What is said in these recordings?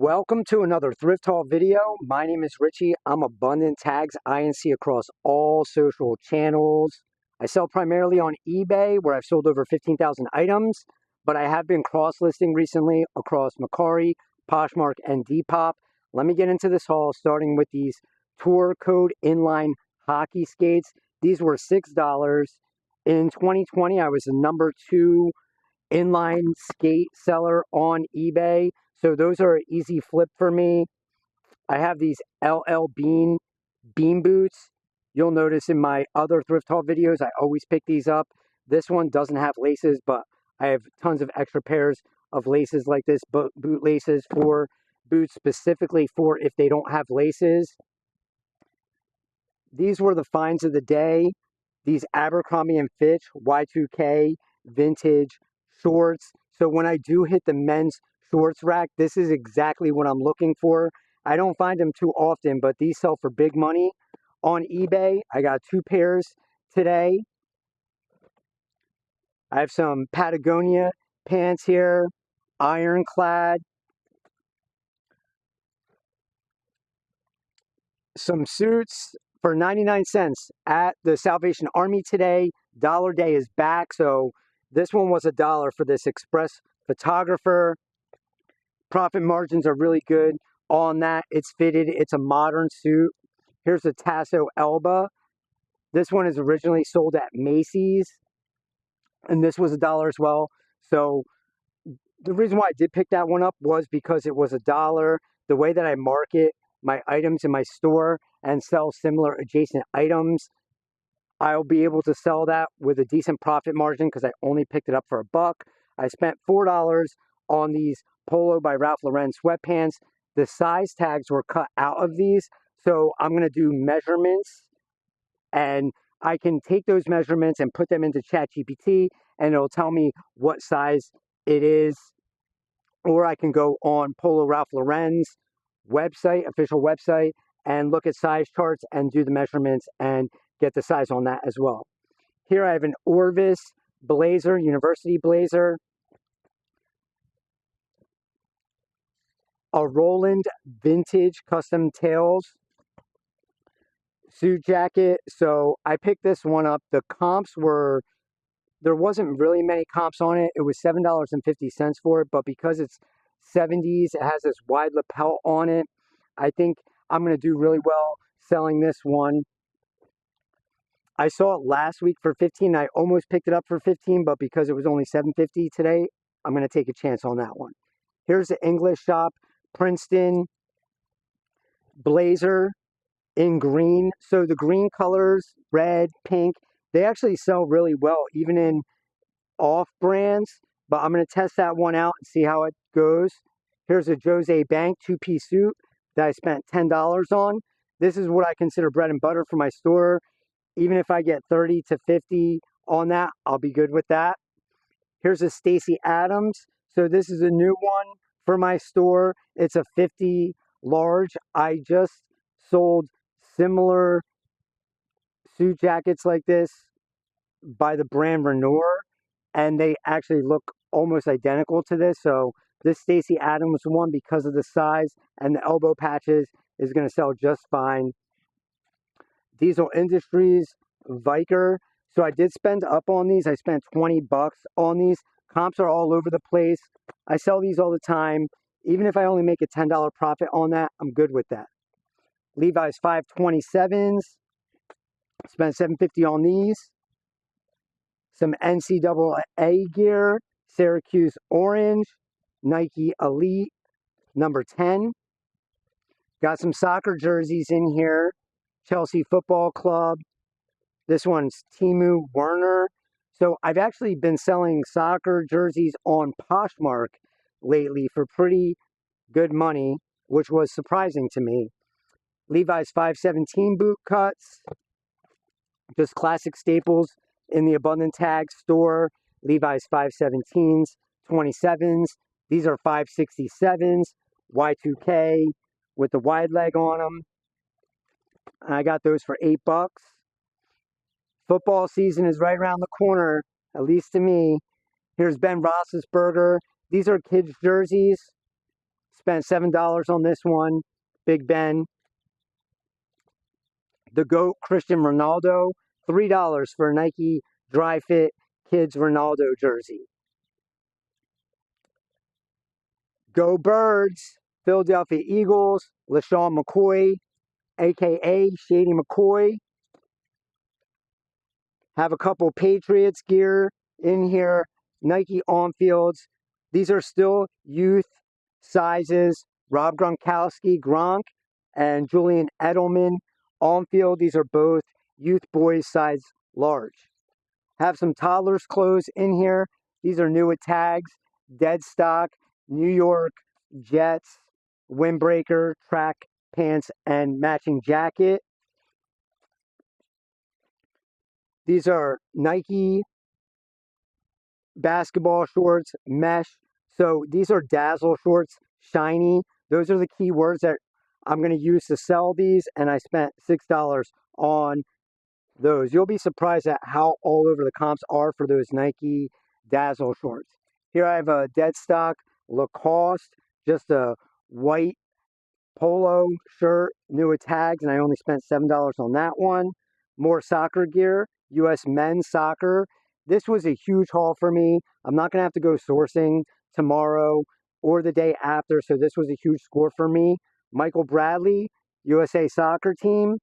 Welcome to another Thrift Haul video. My name is Richie. I'm Abundant Tags INC across all social channels. I sell primarily on eBay, where I've sold over 15,000 items, but I have been cross-listing recently across Mercari, Poshmark, and Depop. Let me get into this haul, starting with these Tour Code inline hockey skates. These were $6. In 2020, I was the #2 inline skate seller on eBay. So those are an easy flip for me. I have these LL Bean bean boots. You'll notice in my other thrift haul videos, I always pick these up. This one doesn't have laces, but I have tons of extra pairs of laces like this, boot laces for boots specifically for if they don't have laces. These were the finds of the day. These Abercrombie and Fitch Y2K vintage shorts. So when I do hit the men's shorts rack, this is exactly what I'm looking for. I don't find them too often, but these sell for big money on eBay. I got 2 pairs today. I have some Patagonia pants here, ironclad. Some suits for 99 cents at the Salvation Army today. Dollar Day is back, so this one was $1 for this express photographer. Profit margins are really good on that. It's fitted. It's a modern suit. Here's a Tasso Elba. This one is originally sold at Macy's, and this was $1 as well. So the reason why I did pick that one up was because it was $1. The way that I market my items in my store and sell similar adjacent items, I'll be able to sell that with a decent profit margin because I only picked it up for $1. I spent $4 on these Polo by Ralph Lauren sweatpants. The size tags were cut out of these, so I'm going to do measurements, and I can take those measurements and put them into ChatGPT, and it'll tell me what size it is. Or I can go on Polo Ralph Lauren's website, official website, and look at size charts and do the measurements and get the size on that as well. Here I have an Orvis blazer, university blazer, a Roland vintage custom tails suit jacket. So I picked this one up. The comps were, there wasn't really many comps on it. It was $7.50 for it, but because it's 70s, it has this wide lapel on it. I think I'm going to do really well selling this one. I saw it last week for $15. I almost picked it up for $15, but because it was only $7.50 today, I'm going to take a chance on that one. Here's the English Shop Princeton blazer in green. So the green colors, red, pink, they actually sell really well, even in off brands. But I'm going to test that one out and see how it goes. Here's a Jose Bank 2-piece suit that I spent $10 on. This is what I consider bread and butter for my store. Even if I get 30 to 50 on that, I'll be good with that. Here's a Stacy Adams. So this is a new one for my store. It's a 50 large. I just sold similar suit jackets like this by the brand Renor, and they actually look almost identical to this. So this Stacy Adams one, because of the size and the elbow patches, is going to sell just fine. Diesel Industries Viker. So I did spend up on these. I spent $20 on these. Comps are all over the place. I sell these all the time. Even if I only make a $10 profit on that, I'm good with that. Levi's 527s. Spent $7.50 on these. Some NCAA gear. Syracuse Orange. Nike Elite number 10. Got some soccer jerseys in here. Chelsea Football Club. This one's Timu Werner. So I've actually been selling soccer jerseys on Poshmark lately for pretty good money, which was surprising to me. Levi's 517 boot cuts. Just classic staples in the Abundant Tag store. Levi's 517s, 27s. These are 567s, Y2K with the wide leg on them. I got those for $8. Football season is right around the corner, at least to me. Here's Ben Roethlisberger. These are kids' jerseys. Spent $7 on this one. Big Ben. The GOAT Cristiano Ronaldo. $3 for a Nike Dry Fit Kids Ronaldo jersey. Go Birds. Philadelphia Eagles. LaShawn McCoy, a.k.a. Shady McCoy. Have a couple Patriots gear in here. Nike on-fields. These are still youth sizes. Rob Gronkowski, Gronk, and Julian Edelman. On-field, these are both youth boys size large. Have some toddlers clothes in here. These are new with tags. Dead stock, New York Jets, windbreaker, track pants, and matching jacket. These are Nike basketball shorts, mesh. So these are dazzle shorts, shiny. Those are the key words that I'm going to use to sell these, and I spent $6 on those. You'll be surprised at how all over the comps are for those Nike dazzle shorts. Here I have a dead stock Lacoste, just a white polo shirt, new with tags, and I only spent $7 on that one. More soccer gear, US men's soccer. This was a huge haul for me. I'm not going to have to go sourcing tomorrow or the day after, so this was a huge score for me. Michael Bradley, USA soccer team.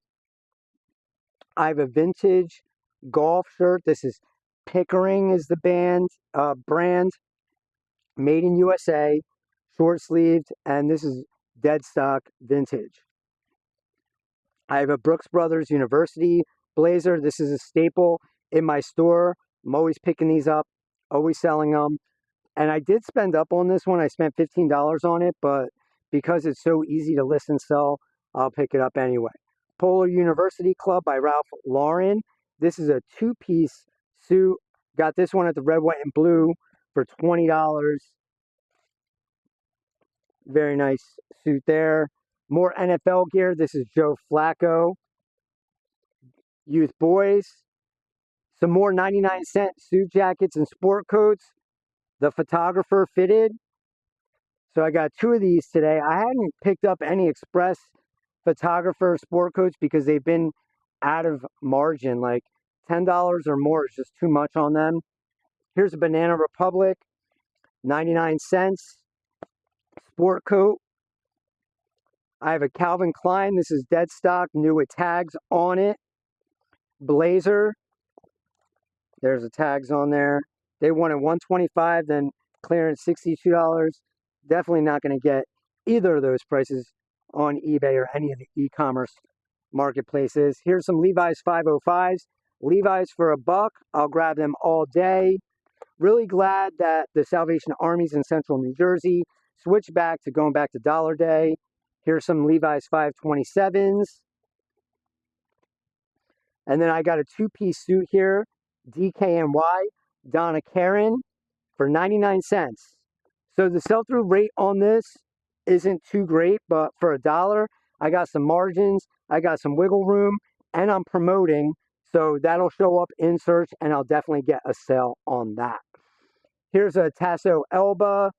I have a vintage golf shirt. This is Pickering is the brand. Made in USA, short sleeved, and this is dead stock vintage. I have a Brooks Brothers University blazer. This is a staple in my store. I'm always picking these up, always selling them. And I did spend up on this one. I spent $15 on it, but because it's so easy to list and sell, I'll pick it up anyway. Polar University Club by Ralph Lauren. This is a two-piece suit. Got this one at the red, white, and blue for $20. Very nice suit there. More NFL gear. This is Joe Flacco. Youth boys. Some more 99-cent suit jackets and sport coats. The photographer fitted. So I got 2 of these today. I hadn't picked up any express photographer sport coats because they've been out of margin. Like $10 or more is just too much on them. Here's a Banana Republic. 99 cents. Sport coat. I have a Calvin Klein. This is dead stock, new with tags on it. Blazer. There's the tags on there. They wanted $125, then clearance $62. Definitely not going to get either of those prices on eBay or any of the e-commerce marketplaces. Here's some Levi's 505s. Levi's for $1. I'll grab them all day. Really glad that the Salvation Army's in central New Jersey switched back to going back to Dollar Day. Here's some Levi's 527s. And then I got a 2-piece suit here, DKNY, Donna Karan, for 99 cents. So the sell-through rate on this isn't too great, but for $1, I got some margins, I got some wiggle room, and I'm promoting, so that'll show up in search, and I'll definitely get a sale on that. Here's a Tasso Elba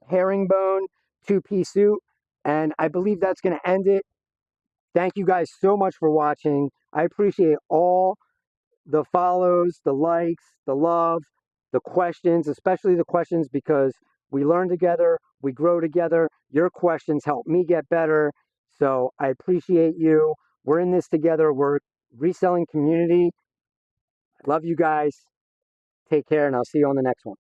herringbone 2-piece suit, and I believe that's going to end it. Thank you guys so much for watching. I appreciate all the follows, the likes, the love, the questions, especially the questions, because we learn together, we grow together. Your questions help me get better, so I appreciate you. We're in this together. We're reselling community. I love you guys. Take care, and I'll see you on the next one.